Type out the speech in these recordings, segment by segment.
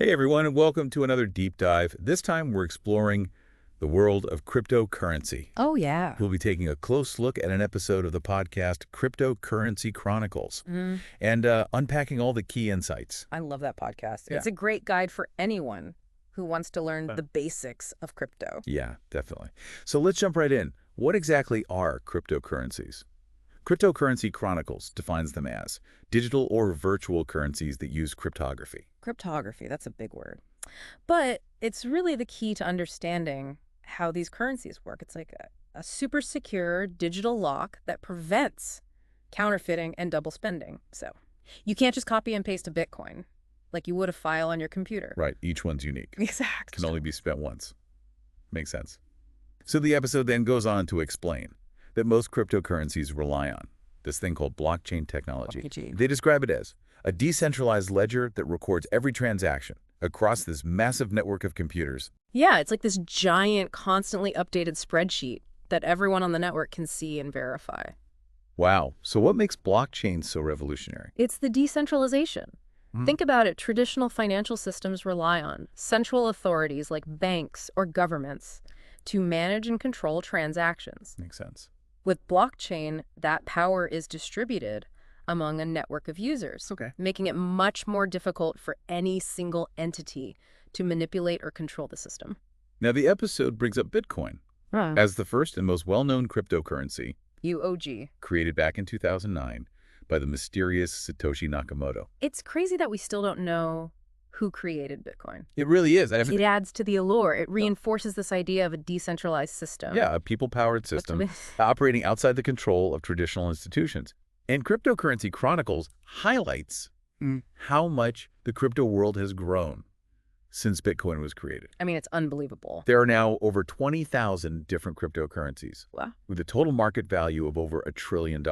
Hey everyone, and welcome to another deep dive. This time we're exploring the world of cryptocurrency. Oh, yeah. We'll be taking a close look at an episode of the podcast Cryptocurrency Chronicles and unpacking all the key insights. I love that podcast. Yeah. It's a great guide for anyone who wants to learn the basics of crypto. Yeah, definitely. So let's jump right in. What exactly are cryptocurrencies? Cryptocurrency Chronicles defines them as digital or virtual currencies that use cryptography. Cryptography, that's a big word. But it's really the key to understanding how these currencies work. It's like a super secure digital lock that prevents counterfeiting and double spending. So you can't just copy and paste a Bitcoin like you would a file on your computer. Right, each one's unique. Exactly. Can only be spent once. Makes sense. So the episode then goes on to explain that most cryptocurrencies rely on this thing called blockchain technology. Blockchain. They describe it as a decentralized ledger that records every transaction across this massive network of computers. Yeah, it's like this giant, constantly updated spreadsheet that everyone on the network can see and verify. Wow. So what makes blockchain so revolutionary? It's the decentralization. Think about it. Traditional financial systems rely on central authorities like banks or governments to manage and control transactions. Makes sense. With blockchain, that power is distributed among a network of users, making it much more difficult for any single entity to manipulate or control the system. Now the episode brings up Bitcoin as the first and most well-known cryptocurrency UOG. created back in 2009 by the mysterious Satoshi Nakamoto. It's crazy that we still don't know who created Bitcoin. It really is. It adds to the allure. It reinforces this idea of a decentralized system. Yeah, a people-powered system operating outside the control of traditional institutions. And Cryptocurrency Chronicles highlights how much the crypto world has grown since Bitcoin was created. I mean, it's unbelievable. There are now over 20,000 different cryptocurrencies with a total market value of over $1 trillion.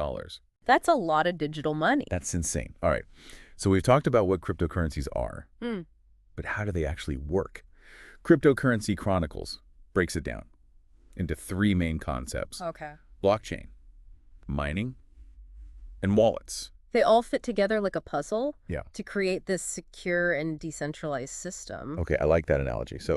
That's a lot of digital money. That's insane. All right. So we've talked about what cryptocurrencies are, but how do they actually work? Cryptocurrency Chronicles breaks it down into three main concepts. Okay. Blockchain, mining, and wallets. They all fit together like a puzzle Yeah. to create this secure and decentralized system. Okay, I like that analogy. So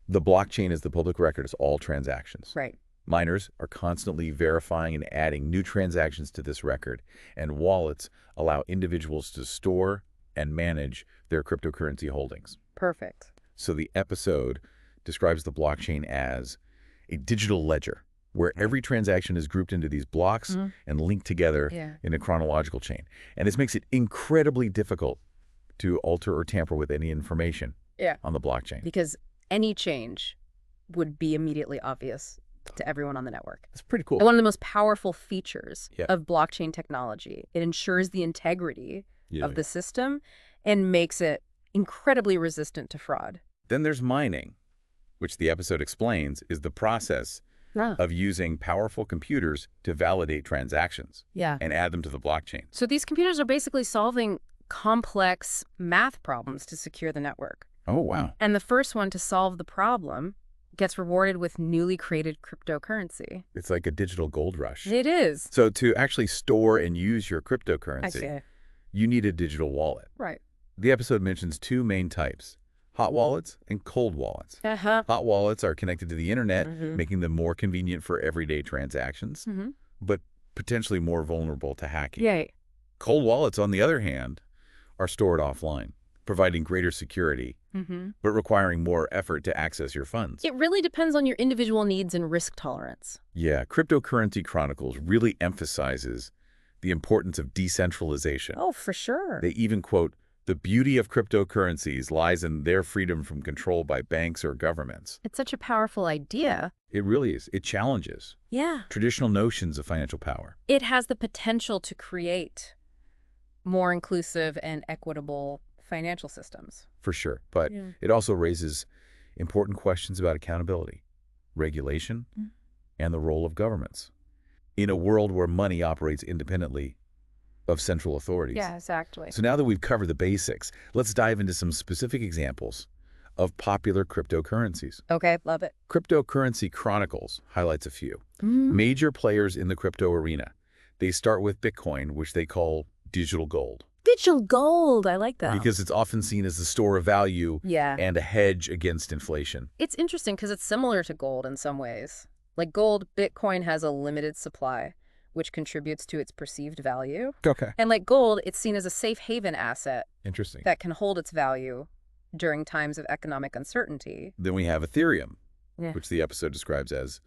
the blockchain is the public record. It's all transactions. Right. Miners are constantly verifying and adding new transactions to this record, and wallets allow individuals to store and manage their cryptocurrency holdings. Perfect. So the episode describes the blockchain as a digital ledger where every transaction is grouped into these blocks and linked together in a chronological chain. And this makes it incredibly difficult to alter or tamper with any information on the blockchain. Because any change would be immediately obvious to everyone on the network. That's pretty cool. And one of the most powerful features of blockchain technology, it ensures the integrity of the system and makes it incredibly resistant to fraud. Then there's mining, which the episode explains is the process of using powerful computers to validate transactions and add them to the blockchain. So these computers are basically solving complex math problems to secure the network. Oh, wow. And the first one to solve the problem gets rewarded with newly created cryptocurrency. It's like a digital gold rush. It is. So to actually store and use your cryptocurrency, you need a digital wallet. Right. The episode mentions two main types, hot wallets and cold wallets. Hot wallets are connected to the internet, making them more convenient for everyday transactions, but potentially more vulnerable to hacking. Cold wallets, on the other hand, are stored offline, providing greater security, but requiring more effort to access your funds. It really depends on your individual needs and risk tolerance. Yeah, Cryptocurrency Chronicles really emphasizes the importance of decentralization. Oh, for sure. They even quote, "The beauty of cryptocurrencies lies in their freedom from control by banks or governments." It's such a powerful idea. It really is. It challenges traditional notions of financial power. It has the potential to create more inclusive and equitable financial systems. For sure. But it also raises important questions about accountability, regulation, and the role of governments in a world where money operates independently of central authorities. Yeah, exactly. So now that we've covered the basics, let's dive into some specific examples of popular cryptocurrencies. Okay, love it. Cryptocurrency Chronicles highlights a few. Major players in the crypto arena. They start with Bitcoin, which they call digital gold. Digital gold. I like that. Because it's often seen as a store of value and a hedge against inflation. It's interesting because it's similar to gold in some ways. Like gold, Bitcoin has a limited supply, which contributes to its perceived value. Okay. And like gold, it's seen as a safe haven asset. Interesting. That can hold its value during times of economic uncertainty. Then we have Ethereum, which the episode describes as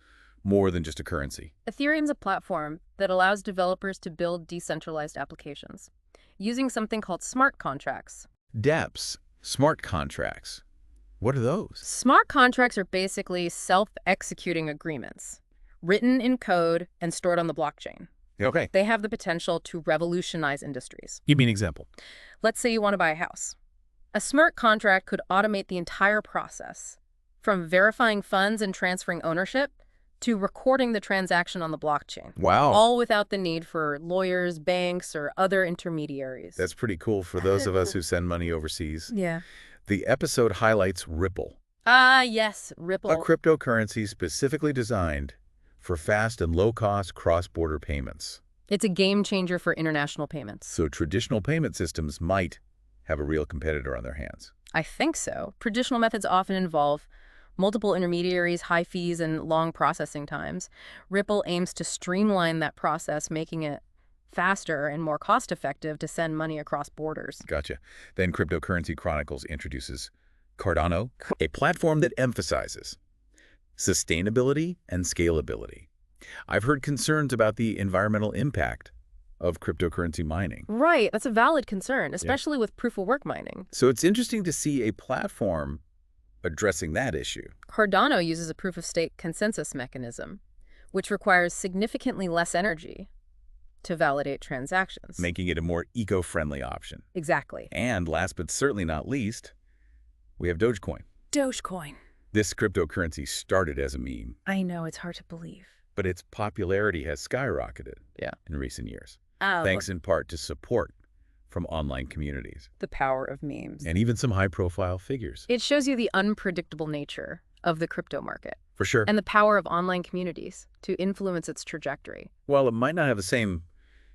more than just a currency. Ethereum's a platform that allows developers to build decentralized applications using something called smart contracts. DApps, smart contracts. What are those? Smart contracts are basically self-executing agreements, written in code and stored on the blockchain. Okay. They have the potential to revolutionize industries. Give me an example. Let's say you want to buy a house. A smart contract could automate the entire process, from verifying funds and transferring ownership to recording the transaction on the blockchain. Wow. All without the need for lawyers, banks, or other intermediaries. That's pretty cool for those of us who send money overseas. Yeah. The episode highlights Ripple. Ah, yes, Ripple. A cryptocurrency specifically designed for fast and low-cost cross-border payments. It's a game changer for international payments. So traditional payment systems might have a real competitor on their hands. I think so. Traditional methods often involve multiple intermediaries, high fees, and long processing times. Ripple aims to streamline that process, making it faster and more cost-effective to send money across borders. Gotcha. Then Cryptocurrency Chronicles introduces Cardano, a platform that emphasizes sustainability and scalability. I've heard concerns about the environmental impact of cryptocurrency mining. Right. That's a valid concern, especially with proof-of-work mining. So it's interesting to see a platform addressing that issue. Cardano uses a proof-of-stake consensus mechanism, which requires significantly less energy to validate transactions. Making it a more eco-friendly option. Exactly. And last but certainly not least, we have Dogecoin. Dogecoin. This cryptocurrency started as a meme. I know, it's hard to believe. But its popularity has skyrocketed in recent years. Oh, thanks in part to support from online communities. The power of memes. And even some high-profile figures. It shows you the unpredictable nature of the crypto market. For sure. And the power of online communities to influence its trajectory. While it might not have the same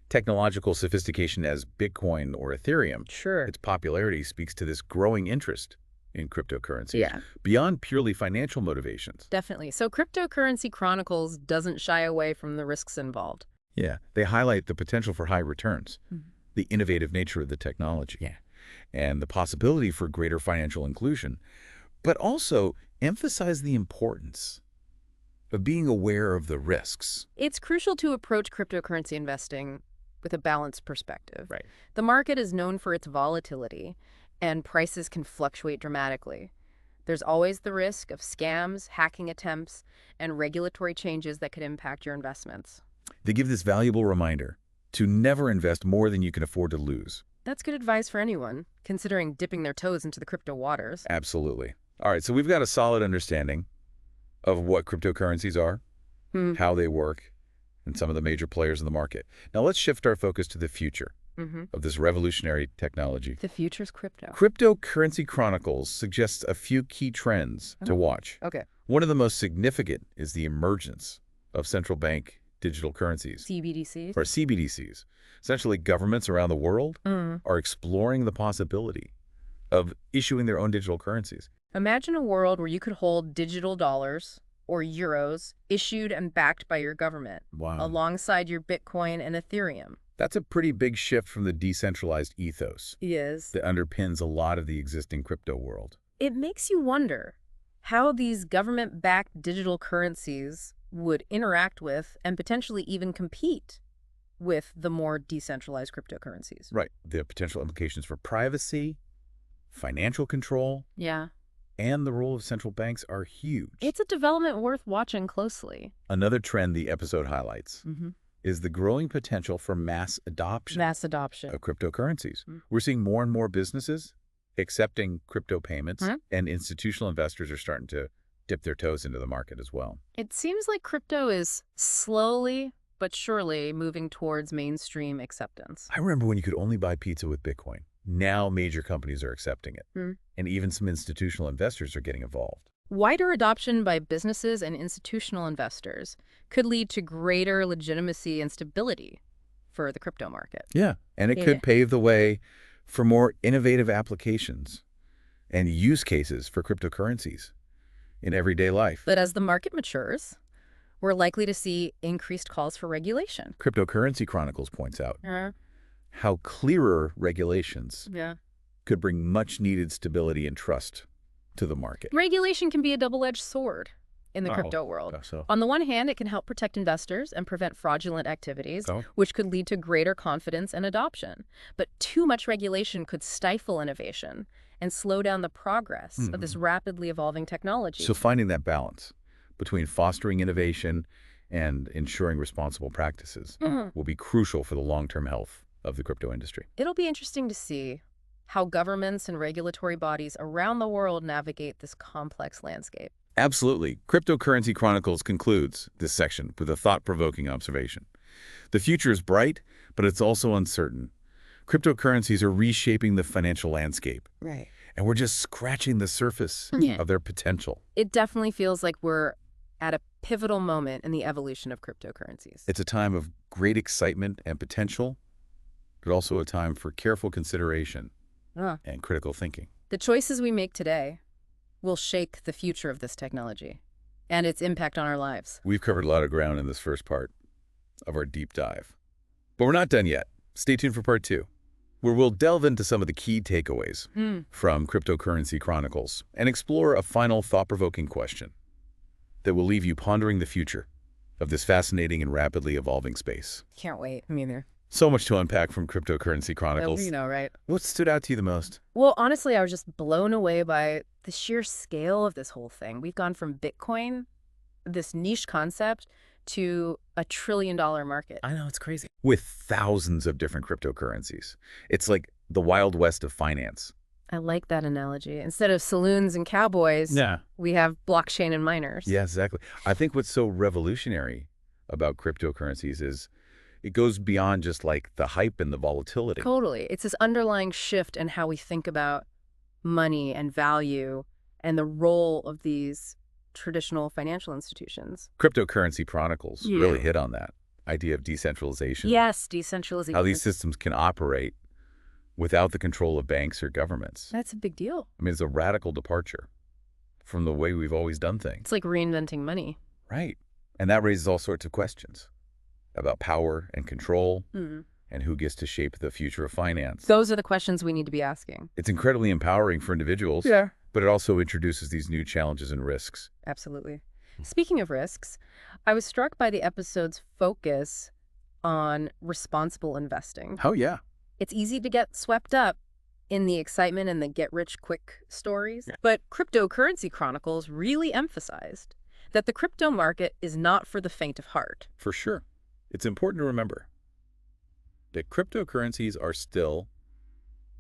technological sophistication as Bitcoin or Ethereum, its popularity speaks to this growing interest in cryptocurrencies beyond purely financial motivations. Definitely. So Cryptocurrency Chronicles doesn't shy away from the risks involved. Yeah, they highlight the potential for high returns, the innovative nature of the technology, and the possibility for greater financial inclusion, but also emphasize the importance of being aware of the risks. It's crucial to approach cryptocurrency investing with a balanced perspective. Right. The market is known for its volatility, and prices can fluctuate dramatically. There's always the risk of scams, hacking attempts, and regulatory changes that could impact your investments. They give this valuable reminder to never invest more than you can afford to lose. That's good advice for anyone considering dipping their toes into the crypto waters. Absolutely. All right, so we've got a solid understanding of what cryptocurrencies are, how they work, and some of the major players in the market. Now let's shift our focus to the future of this revolutionary technology. The future's crypto. Cryptocurrency Chronicles suggests a few key trends to watch. Okay. One of the most significant is the emergence of central bank digital currencies. CBDCs? Or CBDCs. Essentially, governments around the world are exploring the possibility of issuing their own digital currencies. Imagine a world where you could hold digital dollars or euros issued and backed by your government alongside your Bitcoin and Ethereum. That's a pretty big shift from the decentralized ethos that underpins a lot of the existing crypto world. It makes you wonder how these government-backed digital currencies would interact with and potentially even compete with the more decentralized cryptocurrencies. Right. The potential implications for privacy, financial control, and the role of central banks are huge. It's a development worth watching closely. Another trend the episode highlights is the growing potential for mass adoption of cryptocurrencies. We're seeing more and more businesses accepting crypto payments, and institutional investors are starting to dip their toes into the market as well. It seems like crypto is slowly but surely moving towards mainstream acceptance. I remember when you could only buy pizza with Bitcoin. Now major companies are accepting it, and even some institutional investors are getting involved. Wider adoption by businesses and institutional investors could lead to greater legitimacy and stability for the crypto market. Yeah, and it could pave the way for more innovative applications and use cases for cryptocurrencies in everyday life. But as the market matures, we're likely to see increased calls for regulation. Cryptocurrency Chronicles points out how clearer regulations could bring much-needed stability and trust to the market. Regulation can be a double-edged sword in the crypto world. On the one hand, it can help protect investors and prevent fraudulent activities, which could lead to greater confidence and adoption. But too much regulation could stifle innovation and slow down the progress of this rapidly evolving technology. So finding that balance between fostering innovation and ensuring responsible practices will be crucial for the long-term health of the crypto industry. It'll be interesting to see how governments and regulatory bodies around the world navigate this complex landscape. Absolutely. Cryptocurrency Chronicles concludes this section with a thought-provoking observation. The future is bright, but it's also uncertain. Cryptocurrencies are reshaping the financial landscape. Right. And we're just scratching the surface of their potential. It definitely feels like we're at a pivotal moment in the evolution of cryptocurrencies. It's a time of great excitement and potential, but also a time for careful consideration and critical thinking. The choices we make today will shape the future of this technology and its impact on our lives. We've covered a lot of ground in this first part of our deep dive. But we're not done yet. Stay tuned for part 2, where we'll delve into some of the key takeaways from Cryptocurrency Chronicles and explore a final thought-provoking question that will leave you pondering the future of this fascinating and rapidly evolving space. Can't wait. Me either. So much to unpack from Cryptocurrency Chronicles. You know, right? What stood out to you the most? Well, honestly, I was just blown away by the sheer scale of this whole thing. We've gone from Bitcoin, this niche concept, to a $1 trillion market. I know, it's crazy. With thousands of different cryptocurrencies. It's like the Wild West of finance. I like that analogy. Instead of saloons and cowboys, we have blockchain and miners. Yeah, exactly. I think what's so revolutionary about cryptocurrencies is it goes beyond just like the hype and the volatility. Totally. It's this underlying shift in how we think about money and value and the role of these traditional financial institutions. Cryptocurrency Chronicles really hit on that idea of decentralization. Yes, decentralization. How these systems can operate without the control of banks or governments. That's a big deal. I mean, it's a radical departure from the way we've always done things. It's like reinventing money. Right. And that raises all sorts of questions about power and control and who gets to shape the future of finance. Those are the questions we need to be asking. It's incredibly empowering for individuals, but it also introduces these new challenges and risks. Absolutely. Speaking of risks, I was struck by the episode's focus on responsible investing. Oh, yeah. It's easy to get swept up in the excitement and the get-rich-quick stories, but Cryptocurrency Chronicles really emphasized that the crypto market is not for the faint of heart. For sure. It's important to remember that cryptocurrencies are still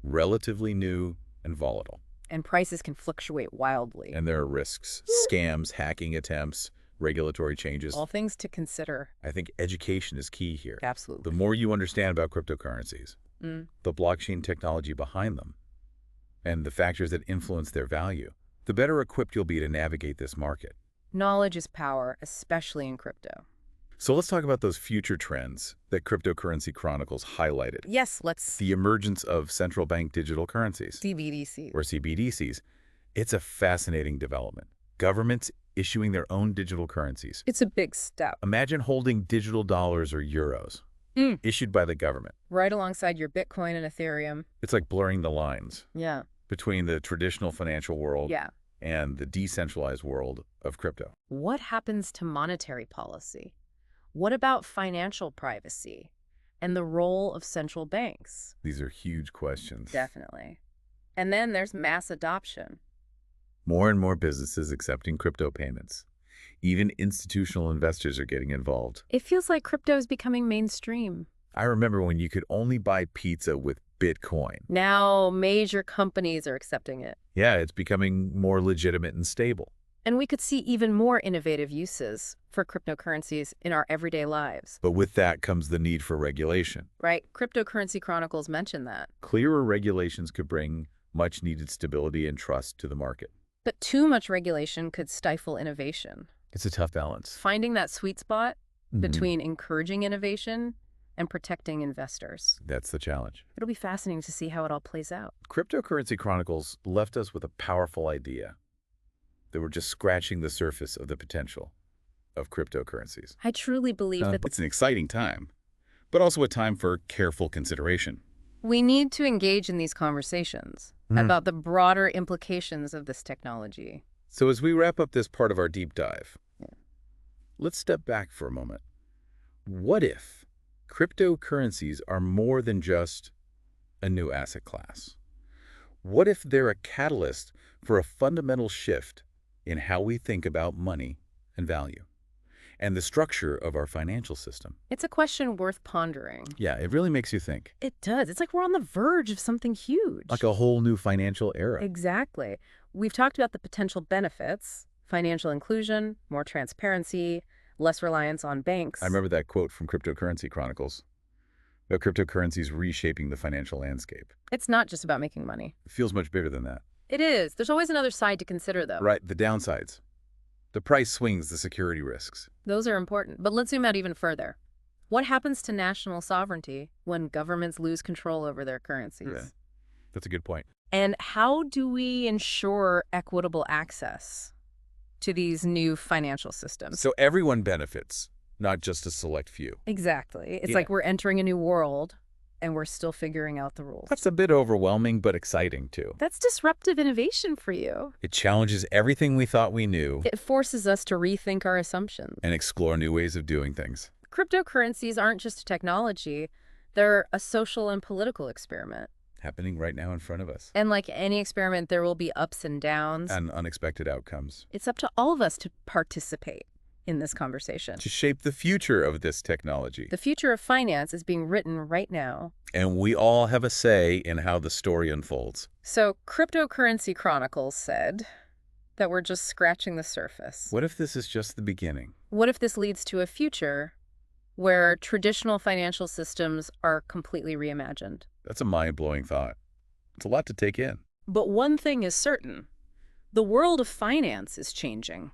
relatively new and volatile. And prices can fluctuate wildly. And there are risks, scams, hacking attempts, regulatory changes. All things to consider. I think education is key here. Absolutely. The more you understand about cryptocurrencies, the blockchain technology behind them, and the factors that influence their value, the better equipped you'll be to navigate this market. Knowledge is power, especially in crypto. So let's talk about those future trends that Cryptocurrency Chronicles highlighted. Yes, let's. The emergence of central bank digital currencies. CBDCs. Or CBDCs. It's a fascinating development. Governments issuing their own digital currencies. It's a big step. Imagine holding digital dollars or euros issued by the government. Right alongside your Bitcoin and Ethereum. It's like blurring the lines Yeah. between the traditional financial world Yeah. and the decentralized world of crypto. What happens to monetary policy? What about financial privacy and the role of central banks? These are huge questions. Definitely. And then there's mass adoption. More and more businesses accepting crypto payments. Even institutional investors are getting involved. It feels like crypto is becoming mainstream. I remember when you could only buy pizza with Bitcoin. Now major companies are accepting it. Yeah, it's becoming more legitimate and stable. And we could see even more innovative uses for cryptocurrencies in our everyday lives. But with that comes the need for regulation. Right. Cryptocurrency Chronicles mentioned that. Clearer regulations could bring much-needed stability and trust to the market. But too much regulation could stifle innovation. It's a tough balance. Finding that sweet spot between encouraging innovation and protecting investors. That's the challenge. It'll be fascinating to see how it all plays out. Cryptocurrency Chronicles left us with a powerful idea that we're just scratching the surface of the potential of cryptocurrencies. I truly believe that It's an exciting time, but also a time for careful consideration. we need to engage in these conversations about the broader implications of this technology. So as we wrap up this part of our deep dive, let's step back for a moment. What if cryptocurrencies are more than just a new asset class? What if they're a catalyst for a fundamental shift in how we think about money and value and the structure of our financial system? It's a question worth pondering. Yeah, it really makes you think. It does. It's like we're on the verge of something huge. Like a whole new financial era. Exactly. We've talked about the potential benefits: financial inclusion, more transparency, less reliance on banks. I remember that quote from Cryptocurrency Chronicles about cryptocurrencies reshaping the financial landscape. It's not just about making money. It feels much bigger than that. It is. There's always another side to consider, though. Right, the downsides. The price swings, the security risks. Those are important. But let's zoom out even further. What happens to national sovereignty when governments lose control over their currencies? Yeah, that's a good point. And how do we ensure equitable access to these new financial systems? So everyone benefits, not just a select few. Exactly. It's like we're entering a new world, and we're still figuring out the rules. That's a bit overwhelming, but exciting, too. That's disruptive innovation for you. It challenges everything we thought we knew. It forces us to rethink our assumptions. And explore new ways of doing things. Cryptocurrencies aren't just a technology. They're a social and political experiment. Happening right now in front of us. And like any experiment, there will be ups and downs. And unexpected outcomes. It's up to all of us to participate in this conversation. To shape the future of this technology. The future of finance is being written right now. And we all have a say in how the story unfolds. So Cryptocurrency Chronicles said that we're just scratching the surface. What if this is just the beginning? What if this leads to a future where traditional financial systems are completely reimagined? That's a mind-blowing thought. It's a lot to take in. But one thing is certain. The world of finance is changing,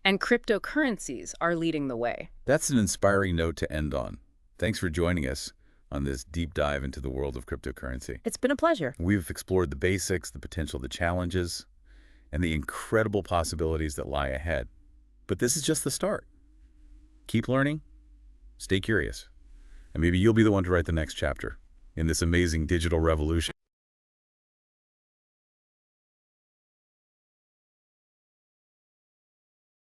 and cryptocurrencies are leading the way. That's an inspiring note to end on. Thanks for joining us on this deep dive into the world of cryptocurrency. It's been a pleasure. We've explored the basics, the potential, the challenges, and the incredible possibilities that lie ahead. But this is just the start. Keep learning, stay curious, and maybe you'll be the one to write the next chapter in this amazing digital revolution.